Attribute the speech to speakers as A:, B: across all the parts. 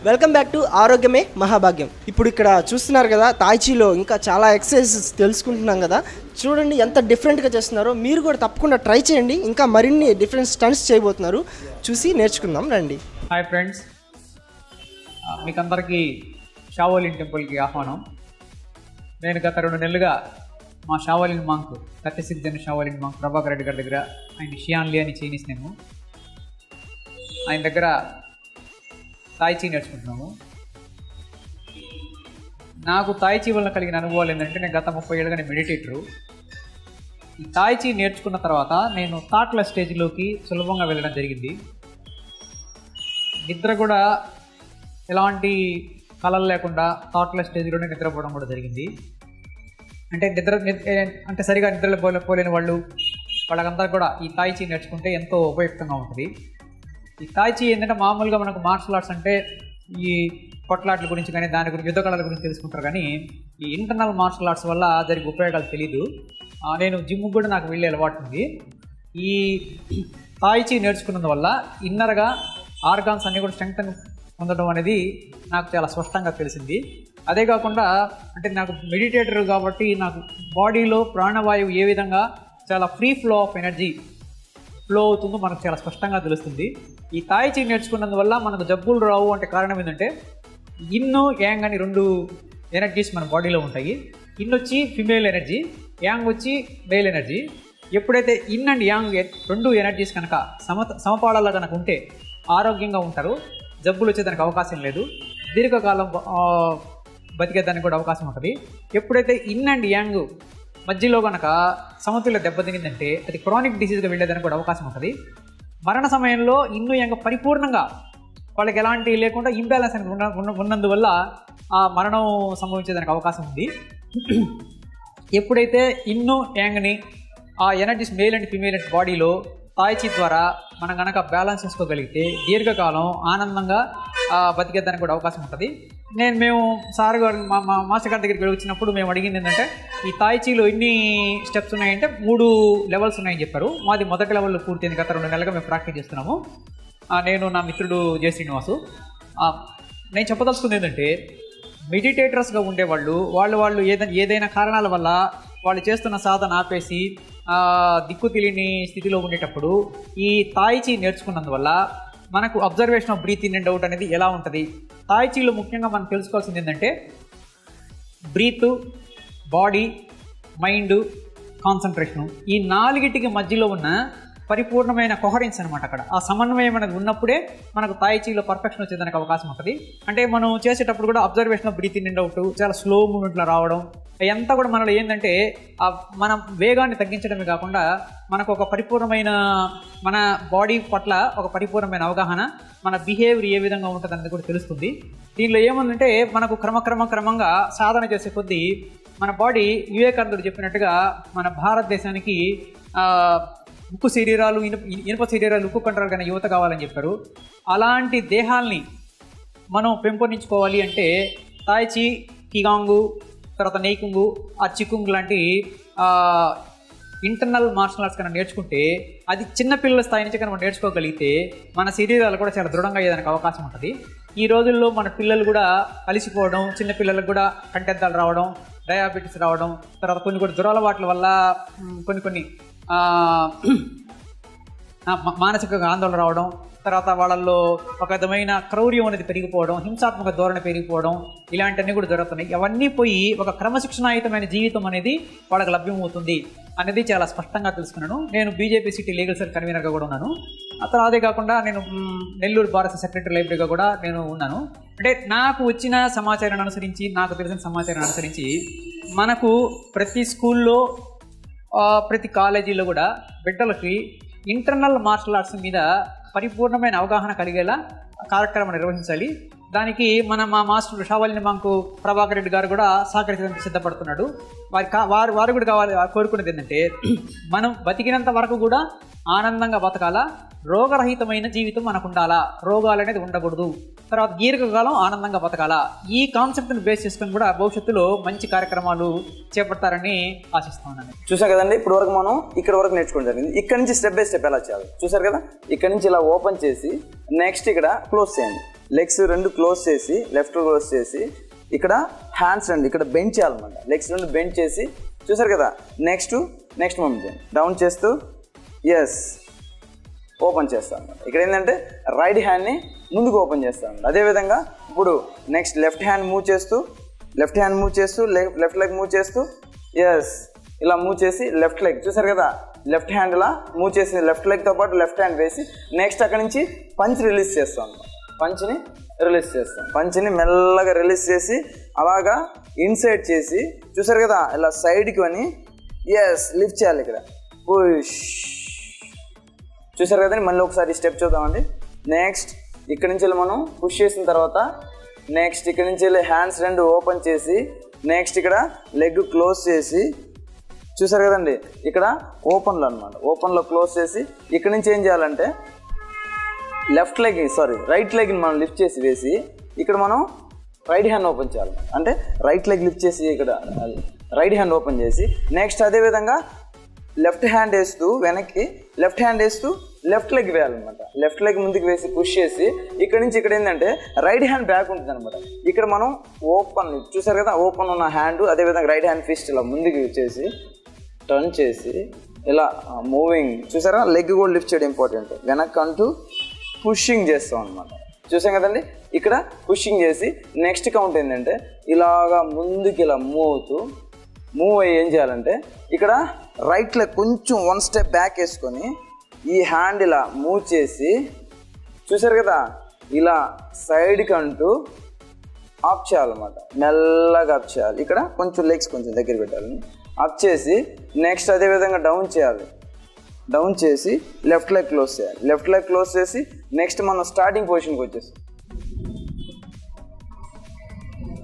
A: Welcome back to ఆరోగ్యమే మహాభాగ్యం. ఇప్పుడు ఇక్కడ చూస్తున్నారు కదా, తాయిచీలో ఇంకా చాలా ఎక్సర్సైజెస్ తెలుసుకుంటున్నాం కదా. చూడండి ఎంత డిఫరెంట్గా చేస్తున్నారో. మీరు కూడా తప్పకుండా ట్రై చేయండి. ఇంకా మరిన్ని డిఫరెంట్ స్టంట్స్ చేయబోతున్నారు, చూసి నేర్చుకుందాం రండి.
B: హాయ్ ఫ్రెండ్స్, మీకందరికీ షావోలిన్ టెంపుల్కి ఆహ్వానం. నేను గత 2 నెలలుగా మా Shaolin monk 36 Jan Shaolin monk Prabhakar Reddy గారి దగ్గర, ఆయన షియాన్లీ అని చైనీస్ నేను, ఆయన దగ్గర తాయిచీ నేర్చుకుంటున్నాము. నాకు తాయిచీ వల్ల కలిగిన అనుభవాలు ఏంటంటే, నేను గత 30 ఏళ్ళుగా నేను మెడిటేటరు. ఈ తాయిచీ నేర్చుకున్న తర్వాత నేను థాట్లెస్ స్టేజ్లోకి సులభంగా వెళ్ళడం జరిగింది. నిద్ర కూడా ఎలాంటి కలలు లేకుండా థాట్లెస్ స్టేజ్లోనే నిద్రపోవడం కూడా జరిగింది. అంటే సరిగా నిద్రపోలేని వాళ్ళకంతా కూడా ఈ తాయిచీ నేర్చుకుంటే ఎంతో ఉపయుక్తంగా ఉంటుంది. ఈ తాయిచీ ఏంటంటే, మామూలుగా మనకు మార్షల్ ఆర్ట్స్ అంటే ఈ కొట్లాట్ల గురించి కానీ దాని గురించి యుద్ధ కళల గురించి తెలుసుకుంటారు, కానీ ఈ ఇంటర్నల్ మార్షల్ ఆర్ట్స్ వల్ల జరిగే ఉపయోగాలు తెలీదు. నేను జిమ్కి కూడా నాకు వెళ్ళే అలవాటు ఉంది. ఈ తాయిచీ నేర్చుకున్నందువల్ల ఇన్నర్గా ఆర్గాన్స్ అన్నీ కూడా స్ట్రెంగ్త్ పొందడం అనేది నాకు చాలా స్పష్టంగా తెలిసింది. అదే కాకుండా అంటే నాకు మెడిటేటర్ కాబట్టి నాకు బాడీలో ప్రాణవాయువు ఏ విధంగా చాలా free flow of energy flow అవుతుందో మనకు చాలా స్పష్టంగా తెలుస్తుంది. ఈ తాయిచీ నేర్చుకున్నందువల్ల మనకు జబ్బులు రావు అంటే కారణం ఏంటంటే, ఇన్ను యాంగ్ అని 2 ఎనర్జీస్ మన బాడీలో ఉంటాయి. ఇన్ వచ్చి ఫిమేల్ ఎనర్జీ, యాంగ్ వచ్చి మేల్ ఎనర్జీ. ఎప్పుడైతే ఇన్ అండ్ యాంగ్ 2 ఎనర్జీస్ కనుక సమపాళాల్లో కనుక ఉంటే ఆరోగ్యంగా ఉంటారు, జబ్బులు వచ్చేదానికి అవకాశం లేదు, దీర్ఘకాలం బతికేదానికి కూడా అవకాశం ఉంటుంది. ఎప్పుడైతే ఇన్ అండ్ యాంగ్ మధ్యలో కనుక సమతుల్య దెబ్బతినిందంటే అది క్రానిక్ డిసీజ్గా వెళ్ళేదానికి కూడా అవకాశం ఉంటుంది. మరణ సమయంలో ఇన్ను యాంగ్ పరిపూర్ణంగా వాళ్ళకి ఎలాంటి లేకుండా ఇంబ్యాలెన్స్ అని ఉన్నందువల్ల ఆ మరణం సంభవించేదానికి అవకాశం ఉంది. ఎప్పుడైతే ఇన్ను యాంగ్ని ఆ energies male and female and బాడీలో తాయిచీ ద్వారా మనం కనుక బ్యాలెన్స్ చేసుకోగలిగితే దీర్ఘకాలం ఆనందంగా బతికేదానికి కూడా అవకాశం ఉంటుంది. మేము సార్ గారు మా మాస్టర్ గారి దగ్గరికి వచ్చినప్పుడు మేము అడిగింది ఏంటంటే, ఈ తాయిచీలో ఎన్ని స్టెప్స్ ఉన్నాయంటే 3 లెవెల్స్ ఉన్నాయని చెప్పారు. మాది మొదటి లెవెల్లో పూర్తయింది. గత 2 నెలలుగా మేము ప్రాక్టీస్ చేస్తున్నాము. నేను నా మిత్రుడు జే శ్రీనివాసు. నేను చెప్పదలుచుకుంది ఏంటంటే, మెడిటేటర్స్గా ఉండేవాళ్ళు వాళ్ళు ఏదైనా కారణాల వల్ల వాళ్ళు చేస్తున్న సాధన ఆపేసి దిక్కు తెలియని స్థితిలో ఉండేటప్పుడు ఈ తాయిచీ నేర్చుకున్నందువల్ల మనకు observation of breath in and out అనేది ఎలా ఉంటుంది. తాయిచీలో ముఖ్యంగా మనం తెలుసుకోవాల్సింది ఏంటంటే, బ్రీత్, బాడీ, మైండ్, కాన్సన్ట్రేషను, ఈ 4టికి మధ్యలో ఉన్న పరిపూర్ణమైన కొహరెన్స్ అనమాట. అక్కడ ఆ సమన్వయం అనేది ఉన్నప్పుడే మనకు తాయిచీలో పర్ఫెక్షన్ వచ్చేదానికి అవకాశం ఉంటుంది. అంటే మనం చేసేటప్పుడు కూడా observation of breath in and out చాలా స్లో మూమెంట్లో రావడం, అదంతా కూడా మనలో ఏంటంటే మనం వేగాన్ని తగ్గించడమే కాకుండా మనకు ఒక పరిపూర్ణమైన మన బాడీ పట్ల ఒక పరిపూర్ణమైన అవగాహన, మన బిహేవియర్ ఏ విధంగా ఉంటుంది అనేది కూడా తెలుస్తుంది. దీనిలో ఏముందంటే, మనకు క్రమంగా సాధన చేసే కొద్దీ మన బాడీ వివేకానందుడు చెప్పినట్టుగా మన భారతదేశానికి ఉక్కు శరీరాలు, ఇనుప శరీరాలు, ఉక్కు కంట్రోల్ కానీ యువత కావాలని చెప్పారు. అలాంటి దేహాల్ని మనం పెంపొందించుకోవాలి అంటే తాయిచీ, కిగాంగు, తర్వాత నెయ్కుంగు, ఆ చికుంగు లాంటి ఇంటర్నల్ మార్షల్ ఆర్ట్స్ కన్నా నేర్చుకుంటే, అది చిన్నపిల్లల స్థాయి నుంచి కనుక నేర్చుకోగలిగితే మన శరీరాలు కూడా చాలా దృఢంగా అయ్యేదానికి అవకాశం ఉంటుంది. ఈ రోజుల్లో మన పిల్లలు కూడా అలిసిపోవడం, చిన్నపిల్లలకు కూడా కంటెద్దాలు రావడం, డయాబెటీస్ రావడం, తర్వాత కొన్ని దురలవాట్ల వల్ల కొన్ని మానసిక ఆందోళన రావడం, తర్వాత వాళ్ళల్లో ఒక విధమైన క్రౌర్యం అనేది పెరిగిపోవడం, హింసాత్మక ధోరణి పెరిగిపోవడం, ఇలాంటివన్నీ కూడా జరుగుతున్నాయి. అవన్నీ పోయి ఒక క్రమశిక్షణాయుతమైన జీవితం అనేది వాళ్ళకి లభ్యమవుతుంది అనేది చాలా స్పష్టంగా తెలుసుకున్నాను. నేను బీజేపీ సిటీ లీగల్ సెల్ కన్వీనర్గా కూడా ఉన్నాను. అతను అదే కాకుండా నేను నెల్లూరు భారత సెక్రటరీ లైబ్రరీగా కూడా నేను ఉన్నాను. అంటే నాకు వచ్చిన సమాచారాన్ని అనుసరించి, నాకు తెలిసిన సమాచారాన్ని అనుసరించి మనకు ప్రతి స్కూల్లో, ప్రతి కాలేజీలో కూడా బిడ్డలకి ఇంటర్నల్ మార్షల్ ఆర్ట్స్ మీద పరిపూర్ణమైన అవగాహన కలిగేలా కార్యక్రమం నిర్వహించాలి. దానికి మా master Shaolin monk Prabhakar Reddy గారు కూడా సహకరించడానికి సిద్ధపడుతున్నాడు. వారు కూడా కోరుకునేది ఏంటంటే, మనం బతికినంత వరకు కూడా ఆనందంగా బతకాలా, రోగరహితమైన జీవితం మనకు ఉండాలా, రోగాలు అనేది ఉండకూడదు, తర్వాత దీర్ఘకాలం ఆనందంగా బతకాలా. ఈ కాన్సెప్ట్ని బేస్ చేసుకొని కూడా భవిష్యత్తులో మంచి కార్యక్రమాలు చేపడతారని ఆశిస్తున్నాను.
C: చూసారు కదండి, ఇప్పుడు వరకు మనం ఇక్కడ వరకు నేర్చుకోవడం జరిగింది. ఇక్కడ నుంచి స్టెప్ బై స్టెప్ ఎలా చేయాలి చూసారు కదా. ఇక్కడ నుంచి ఇలా ఓపెన్ చేసి నెక్స్ట్ ఇక్కడ క్లోజ్ చేయండి. లెగ్స్ రెండు క్లోజ్ చేసి లెఫ్ట్ క్లోజ్ చేసి ఇక్కడ హ్యాండ్స్ రెండు ఇక్కడ బెండ్ చేయాలన్నమాట. లెగ్స్ రెండు బెండ్ చేసి చూసారు కదా. నెక్స్ట్ మూమెంట్ డౌన్ చేస్తూ ఎస్ ఓపెన్ చేస్తాను. ఇక్కడ ఏంటంటే రైట్ హ్యాండ్ని ముందుకు ఓపెన్ చేస్తాను. అదేవిధంగా ఇప్పుడు నెక్స్ట్ లెఫ్ట్ హ్యాండ్ మూవ్ చేస్తూ లెఫ్ట్ లెగ్ మూవ్ చేస్తూ ఎస్ ఇలా మూవ్ చేసి లెఫ్ట్ లెగ్ చూసారు కదా. లెఫ్ట్ హ్యాండ్ ఇలా మూవ్ చేసి లెఫ్ట్ లెగ్తో పాటు లెఫ్ట్ హ్యాండ్ వేసి నెక్స్ట్ అక్కడి నుంచి పంచ్ రిలీజ్ చేస్తాను. పంచ్ని మెల్లగా రిలీజ్ చేసి అలాగా ఇన్సైడ్ చేసి చూసారు కదా ఇలా సైడ్కి అని ఎస్ లిఫ్ట్ చేయాలి. ఇక్కడ పుష్ చూసారు కదండి. మళ్ళీ ఒకసారి స్టెప్ చూద్దామండి. నెక్స్ట్ ఇక్కడ నుంచి వెళ్ళి మనం పుష్ చేసిన తర్వాత నెక్స్ట్ ఇక్కడ నుంచి వెళ్ళి హ్యాండ్స్ రెండు ఓపెన్ చేసి నెక్స్ట్ ఇక్కడ లెగ్ క్లోజ్ చేసి చూసారు కదండి. ఇక్కడ ఓపెన్లో అనమాట. ఓపెన్లో క్లోజ్ చేసి ఇక్కడ నుంచి ఏం చేయాలంటే రైట్ లెగ్ని మనం లిఫ్ట్ చేసి వేసి ఇక్కడ మనం రైట్ హ్యాండ్ ఓపెన్ చేయాలి. అంటే రైట్ లెగ్ లిఫ్ట్ చేసి ఇక్కడ రైట్ హ్యాండ్ ఓపెన్ చేసి నెక్స్ట్ అదేవిధంగా లెఫ్ట్ హ్యాండ్ వేస్తూ వెనక్కి లెఫ్ట్ హ్యాండ్ వేస్తూ లెఫ్ట్ లెగ్ వేయాలన్నమాట. లెఫ్ట్ లెగ్ ముందుకు వేసి పుష్ చేసి ఇక్కడ నుంచి ఇక్కడ ఏంటంటే రైట్ హ్యాండ్ బ్యాక్ ఉంటుంది అనమాట. ఇక్కడ మనం ఓపెన్ చూసారు కదా ఓపెన్ ఉన్న హ్యాండ్ అదేవిధంగా రైట్ హ్యాండ్ ఫిస్ట్ ఇలా ముందుకు చేసి టర్న్ చేసి ఇలా మూవింగ్ చూసారా. లెగ్ కూడా లిఫ్ట్ చేయడం ఇంపార్టెంట్. వెనక్కి అంటూ పుషింగ్ చేస్తాం అనమాట. చూసాం కదండి. ఇక్కడ పుషింగ్ చేసి నెక్స్ట్ కౌంట్ ఏంటంటే ఇలాగా ముందుకి ఇలా మూవ్ అయ్యి ఏం చేయాలంటే ఇక్కడ రైట్ లెగ్ కొంచెం 1 స్టెప్ బ్యాక్ వేసుకొని ఈ హ్యాండ్ ఇలా మూవ్ చేసి చూసారు కదా ఇలా సైడ్కి అంటూ అప్ చేయాలన్నమాట. మెల్లగా అప్ చేయాలి. ఇక్కడ కొంచెం లెగ్స్ కొంచెం దగ్గర పెట్టాలి. అప్ చేసి నెక్స్ట్ అదేవిధంగా డౌన్ చేయాలి. డౌన్ చేసి లెఫ్ట్ లెగ్ క్లోజ్ చేయాలి. లెఫ్ట్ లెగ్ క్లోజ్ చేసి నెక్స్ట్ మనం స్టార్టింగ్ పొజిషన్కి వచ్చేసి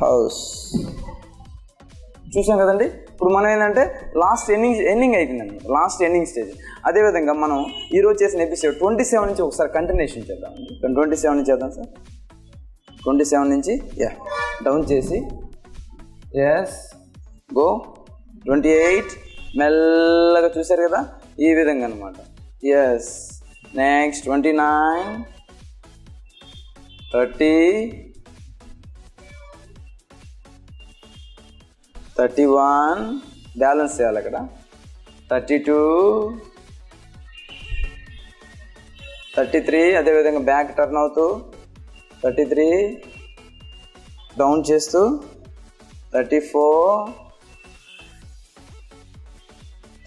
C: హౌస్ చూసాం కదండి. ఇప్పుడు మనం ఏంటంటే లాస్ట్ ఎండింగ్ అయిపోయిందండి. Last ending stage. అదేవిధంగా మనం ఈరోజు చేసిన ఎపిసోడ్ 27 నుంచి ఒకసారి కంటిన్యూషన్ చేద్దాం. 27 నుంచి చేద్దాం సార్. 27 నుంచి డౌన్ చేసి ఎస్ గో 28 మెల్లగా చూసారు కదా ఈ విధంగా అనమాట. ఎస్ నెక్స్ట్ 29 30 31 బ్యాలెన్స్ చేయాలి అక్కడ 32 33 అదేవిధంగా బ్యాక్ టర్న్ అవుతూ 33 డౌన్ చేస్తూ 34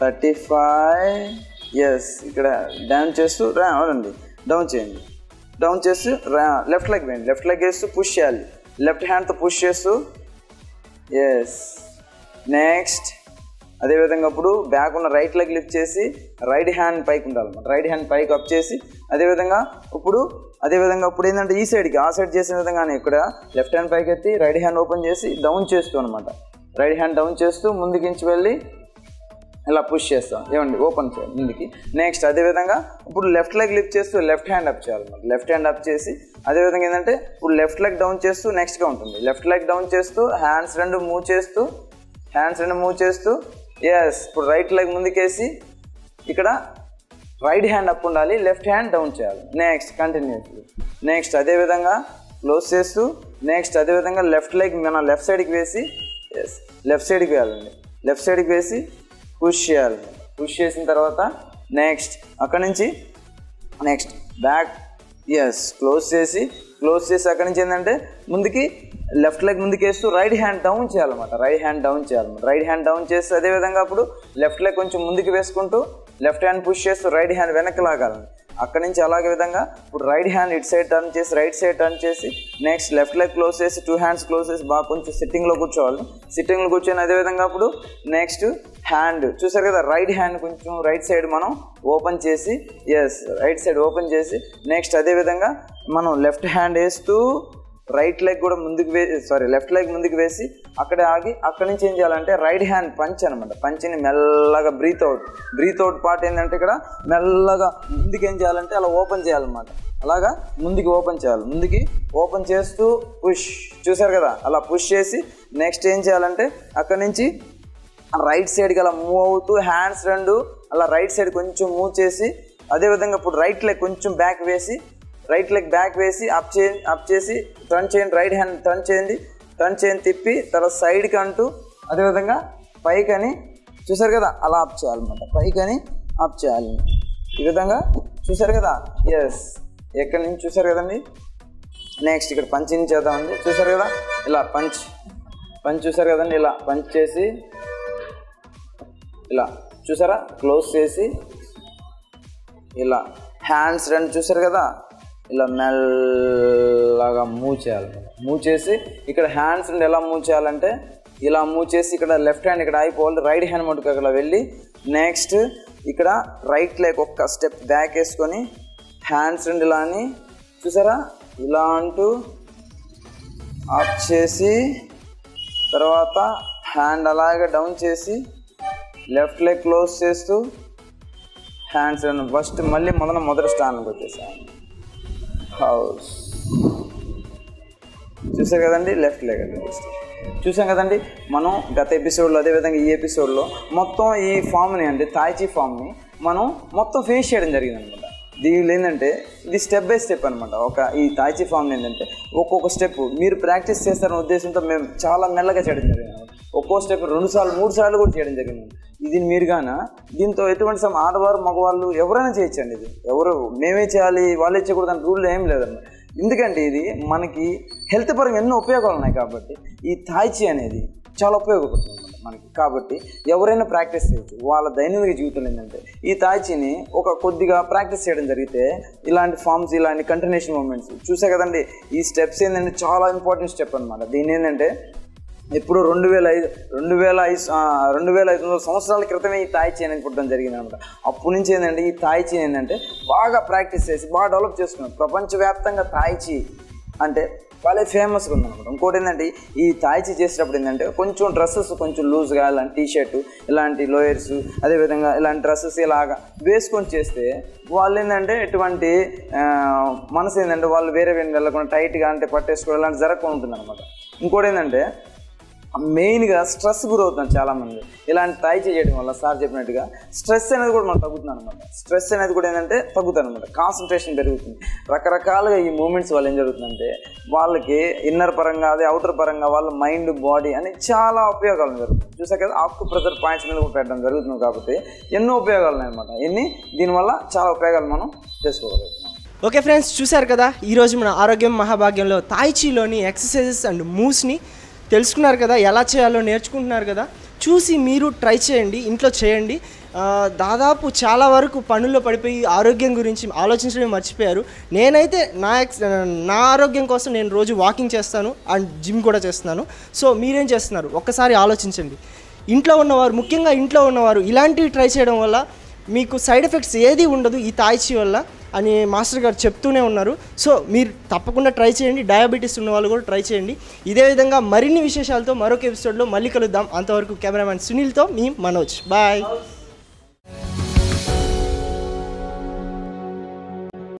C: 35 ఎస్ ఇక్కడ డౌన్ చేస్తూ అవునండి డౌన్ చేయండి. డౌన్ చేస్తూ లెఫ్ట్ లెగ్ వేయండి. లెఫ్ట్ లెగ్ వేస్తూ పుష్ చేయాలి. లెఫ్ట్ హ్యాండ్తో పుష్ చేస్తూ ఎస్ నెక్స్ట్ అదేవిధంగా ఇప్పుడు బ్యాక్ ఉన్న రైట్ లెగ్ లిఫ్ట్ చేసి రైట్ హ్యాండ్ పైకి ఉండాలన్నమాట. రైట్ హ్యాండ్ పైకి అప్ చేసి అదేవిధంగా ఇప్పుడు ఏంటంటే ఈ సైడ్కి ఆ సైడ్ చేసిన విధంగానే ఇక్కడ లెఫ్ట్ హ్యాండ్ పైకి ఎత్తి రైట్ హ్యాండ్ ఓపెన్ చేసి డౌన్ చేస్తూ అనమాట. రైట్ హ్యాండ్ డౌన్ చేస్తూ ముందుకించి వెళ్ళి ఇలా పుష్ చేస్తాం. ఏమండి ఓపెన్ చేయాలి ముందుకి. నెక్స్ట్ అదేవిధంగా ఇప్పుడు లెఫ్ట్ లెగ్ లిఫ్ట్ చేస్తూ లెఫ్ట్ హ్యాండ్ అప్ చేయాలన్నమాట. లెఫ్ట్ హ్యాండ్ అప్ చేసి అదేవిధంగా ఏంటంటే ఇప్పుడు లెఫ్ట్ లెగ్ డౌన్ చేస్తూ నెక్స్ట్గా ఉంటుంది. లెఫ్ట్ లెగ్ డౌన్ చేస్తూ హ్యాండ్స్ రెండు మూవ్ చేస్తూ ఎస్ ఇప్పుడు రైట్ లెగ్ ముందుకేసి ఇక్కడ రైట్ హ్యాండ్ అప్ ఉండాలి. లెఫ్ట్ హ్యాండ్ డౌన్ చేయాలి. నెక్స్ట్ కంటిన్యూస్లీ నెక్స్ట్ అదేవిధంగా క్లోజ్ చేస్తూ నెక్స్ట్ అదేవిధంగా లెఫ్ట్ లెగ్ మన లెఫ్ట్ సైడ్కి వేసి ఎస్ లెఫ్ట్ సైడ్కి వేయాలండి. లెఫ్ట్ సైడ్కి వేసి పుష్ చేయాలి. పుష్ చేసిన తర్వాత నెక్స్ట్ అక్కడి నుంచి నెక్స్ట్ బ్యాక్ ఎస్ క్లోజ్ చేసి అక్కడి నుంచి ఏంటంటే ముందుకి లెఫ్ట్ లెగ్ ముందుకేస్తూ రైట్ హ్యాండ్ డౌన్ చేయాలన్నమాట. రైట్ హ్యాండ్ డౌన్ చేసి అదేవిధంగా అప్పుడు లెఫ్ట్ లెగ్ కొంచెం ముందుకు వేసుకుంటూ లెఫ్ట్ హ్యాండ్ పుష్ చేస్తూ రైట్ హ్యాండ్ వెనక్కి లాగాలి. అక్కడి నుంచి అలాగే విధంగా ఇప్పుడు రైట్ హ్యాండ్ ఇటు సైడ్ టర్న్ చేసి రైట్ సైడ్ టర్న్ చేసి నెక్స్ట్ లెఫ్ట్ లెగ్ క్లోజ్ చేసి 2 హ్యాండ్స్ క్లోజ్ చేసి బాగా కొంచెం సిట్టింగ్లో కూర్చోవాలి. సిట్టింగ్లో కూర్చొని అదేవిధంగా అప్పుడు నెక్స్ట్ హ్యాండ్ చూసారు కదా రైట్ హ్యాండ్ కొంచెం రైట్ సైడ్ మనం ఓపెన్ చేసి ఎస్ రైట్ సైడ్ ఓపెన్ చేసి నెక్స్ట్ అదేవిధంగా మనం లెఫ్ట్ హ్యాండ్ వేస్తూ రైట్ లెగ్ కూడా లెఫ్ట్ లెగ్ ముందుకు వేసి అక్కడే ఆగి అక్కడి నుంచి ఏం చేయాలంటే రైట్ హ్యాండ్ పంచ్ అనమాట. పంచిని మెల్లగా బ్రీత్ అవుట్ పార్ట్ ఏంటంటే ఇక్కడ మెల్లగా ముందుకు ఏం చేయాలంటే అలా ఓపెన్ చేయాలన్నమాట. అలాగా ముందుకి ఓపెన్ చేయాలి. ముందుకి ఓపెన్ చేస్తూ పుష్ చూసారు కదా అలా పుష్ చేసి నెక్స్ట్ ఏం చేయాలంటే అక్కడి నుంచి రైట్ సైడ్కి అలా మూవ్ అవుతూ హ్యాండ్స్ రెండు అలా రైట్ సైడ్ కొంచెం మూవ్ చేసి అదేవిధంగా ఇప్పుడు రైట్ లెగ్ కొంచెం బ్యాక్ వేసి రైట్ లెగ్ బ్యాక్ వేసి అప్ చేసి టర్న్ చేయండి, రైట్ హ్యాండ్ టర్న్ చేయండి తిప్పి తర్వాత సైడ్కి అంటూ అదేవిధంగా పైకని చూసారు కదా అలా అప్ చేయాలన్నమాట, పైకని అప్ చేయాలి ఈ విధంగా చూసారు కదా. ఎస్, ఎక్కడి నుంచి చూసారు కదండి. నెక్స్ట్ ఇక్కడ పంచింగ్ చేద్దామండి, చూసారు కదా ఇలా పంచ్ చూసారు కదండి, ఇలా పంచ్ చేసి ఇలా చూసారా క్లోజ్ చేసి ఇలా హ్యాండ్స్ రెండు చూసారు కదా ఇలా మెల్లగా మూవ్ చేయాలి. మూవ్ చేసి ఇక్కడ హ్యాండ్స్ నుండి ఎలా మూవ్ చేయాలంటే ఇలా మూవ్ చేసి ఇక్కడ లెఫ్ట్ హ్యాండ్ ఇక్కడ అయిపోవాలి, రైట్ హ్యాండ్ మటుకు అక్కడ వెళ్ళి నెక్స్ట్ ఇక్కడ రైట్ లెగ్ ఒక్క స్టెప్ బ్యాక్ వేసుకొని హ్యాండ్స్ నుండి ఇలా అని చూసారా ఇలా అంటూ అప్ చేసి తర్వాత హ్యాండ్ అలాగే డౌన్ చేసి లెఫ్ట్ లెగ్ క్లోజ్ చేస్తూ హ్యాండ్స్ ఫస్ట్ మళ్ళీ మొదటి స్టాండ్కి వచ్చేసాను. హౌస్ చూసారు కదండి, లెఫ్ట్ లెగ్ చూసాం కదండి మనం గత ఎపిసోడ్లో. అదేవిధంగా ఈ ఎపిసోడ్లో మొత్తం ఈ ఫామ్ని అంటే తాయిచీ ఫామ్ని మనం మొత్తం ఫినిష్ చేయడం జరిగింది అనమాట. దీనిలో ఏంటంటే ఇది స్టెప్ బై స్టెప్ అనమాట. ఈ తాయిచీ ఫామ్ని ఏంటంటే ఒక్కొక్క స్టెప్ మీరు ప్రాక్టీస్ చేస్తారనే ఉద్దేశంతో మేము చాలా మెల్లగా చేయడం జరిగింది అనమాట. ఒక్కో స్టెప్ 2 సార్లు 3 సార్లు కూడా చేయడం జరిగింది. ఇది మీరు గాన దీంతో ఎటువంటి ఆడవారు మగవాళ్ళు ఎవరైనా చేయొచ్చండి. ఇది ఎవరు మేమే చేయాలి వాళ్ళే చేయకూడదు అని రూల్ ఏం లేదన్నమాట. ఎందుకంటే ఇది మనకి హెల్త్ పరంగా ఎన్నో ఉపయోగాలు ఉన్నాయి కాబట్టి ఈ తాయిచీ అనేది చాలా ఉపయోగపడుతుంది మనకి. కాబట్టి ఎవరైనా ప్రాక్టీస్ చేయొచ్చు. వాళ్ళ దైనందిక జీవితంలో ఏంటంటే ఈ తాయిచీని ఒక కొద్దిగా ప్రాక్టీస్ చేయడం జరిగితే ఇలాంటి ఫామ్స్ ఇలాంటి కంటిన్యూషన్ మూమెంట్స్ చూసే కదండి. ఈ స్టెప్స్ ఏంటంటే చాలా ఇంపార్టెంట్ స్టెప్ అనమాట. దీని ఏంటంటే ఇప్పుడు 2500 సంవత్సరాల క్రితమే ఈ తాయిచీ అనేది పుట్టడం జరిగింది అనమాట. అప్పటి నుంచి ఏంటంటే ఈ తాయిచీ ఏంటంటే బాగా ప్రాక్టీస్ చేసి బాగా డెవలప్ చేసుకున్నాం. ప్రపంచవ్యాప్తంగా తాయిచీ అంటే చాలా ఫేమస్గా ఉందన్నమాట. ఇంకోటి ఏంటంటే ఈ తాయిచీ చేసేటప్పుడు ఏంటంటే కొంచెం డ్రెస్సెస్ కొంచెం లూజ్గా ఇలాంటి టీషర్టు ఇలాంటి లోయర్స్ అదేవిధంగా ఇలాంటి డ్రెస్సెస్ ఇలాగా వేసుకొని చేస్తే వాళ్ళు ఏంటంటే ఎటువంటి మనసు ఏంటంటే వాళ్ళు వేరే వెళ్ళకుండా టైట్గా అంటే పట్టేసుకోవడం ఇలాంటి జరగకుండా ఉంటుంది అనమాట. ఇంకోటి ఏంటంటే మెయిన్గా స్ట్రెస్ గురవుతున్నాం చాలామంది ఇలాంటి తాయిచీ చేయడం వల్ల. సార్ చెప్పినట్టుగా స్ట్రెస్ అనేది కూడా మనం తగ్గుతుంది అనమాట. స్ట్రెస్ అనేది కూడా ఏంటంటే తగ్గుతుంది అనమాట, కాన్సన్ట్రేషన్ పెరుగుతుంది. రకరకాలుగా ఈ మూమెంట్స్ వల్ల ఏం జరుగుతుందంటే వాళ్ళకి ఇన్నర్ పరంగా అదే అవుటర్ పరంగా వాళ్ళ మైండ్ బాడీ అని చాలా ఉపయోగాలు జరుగుతుంది. చూసా కదా ఆక్యుప్రెషర్ పాయింట్స్ మీద కూడా పెట్టడం జరుగుతుంది. కాబట్టి ఎన్నో ఉపయోగాలు ఉన్నాయి అనమాట. దీనివల్ల చాలా ఉపయోగాలు మనం చేసుకోగలుగుతాం.
A: ఓకే ఫ్రెండ్స్, చూశారు కదా ఈరోజు మన ఆరోగ్యం మహాభాగ్యంలో తాయిచీలోని ఎక్సర్సైజెస్ అండ్ మూవ్స్ని తెలుసుకున్నారు కదా, ఎలా చేయాలో నేర్చుకుంటున్నారు కదా. చూసి మీరు ట్రై చేయండి, ఇంట్లో చేయండి. దాదాపు చాలా వరకు పనుల్లో పడిపోయి ఆరోగ్యం గురించి ఆలోచించడం మర్చిపోయారు. నేనైతే నా ఆరోగ్యం కోసం నేను రోజు వాకింగ్ చేస్తాను అండ్ జిమ్ కూడా చేస్తున్నాను. సో మీరేం చేస్తున్నారు ఒక్కసారి ఆలోచించండి. ఇంట్లో ఉన్నవారు, ముఖ్యంగా ఇంట్లో ఉన్నవారు ఇలాంటివి ట్రై చేయడం వల్ల మీకు సైడ్ ఎఫెక్ట్స్ ఏది ఉండదు ఈ తాయిచీ వల్ల అని మాస్టర్ గారు చెప్తూనే ఉన్నారు. సో మీరు తప్పకుండా ట్రై చేయండి. డయాబెటీస్ ఉన్న వాళ్ళు కూడా ట్రై చేయండి. ఇదే విధంగా మరిన్ని విశేషాలతో మరొక ఎపిసోడ్లో మళ్ళీ కలుద్దాం. అంతవరకు కెమెరామ్యాన్ సునీల్తో మీ మనోజ్. బాయ్.